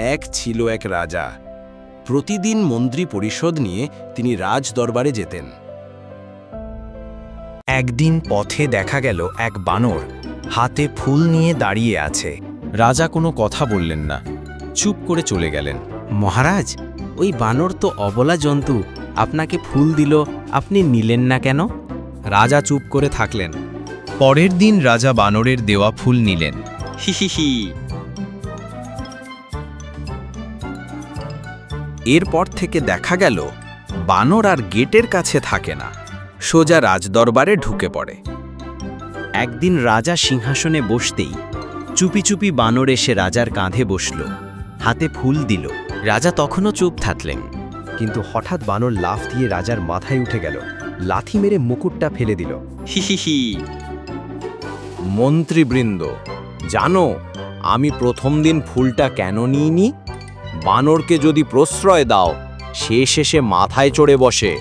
এক ছিল এক রাজা। প্রতিদিন মন্ত্রী পরিষদ নিয়ে তিনি রাজ দরবারে যেতেন। একদিন পথে দেখা গেল এক বানর হাতে ফুল নিয়ে দাঁড়িয়ে আছে। রাজা কোনো কথা বললেন না, চুপ করে চলে গেলেন। মহারাজ, ওই বানর তো অবলা জন্তু, আপনাকে ফুল দিল, আপনি নিলেন না কেন? রাজা চুপ করে থাকলেন। পরের দিন রাজা বানরের দেওয়া ফুল নিলেন। হি। এরপর থেকে দেখা গেল বানর আর গেটের কাছে থাকে না, সোজা রাজদরবারে ঢুকে পড়ে। একদিন রাজা সিংহাসনে বসতেই চুপি চুপি বানর এসে রাজার কাঁধে বসল, হাতে ফুল দিল। রাজা তখনও চুপ থাকলেন। কিন্তু হঠাৎ বানর লাফ দিয়ে রাজার মাথায় উঠে গেল, লাথি মেরে মুকুটটা ফেলে দিল। হি। মন্ত্রীবৃন্দ, জানো আমি প্রথম দিন ফুলটা কেন নিইনি? বানরকে যদি প্রশ্রয় দাও, সে শেষে মাথায় চড়ে বসে।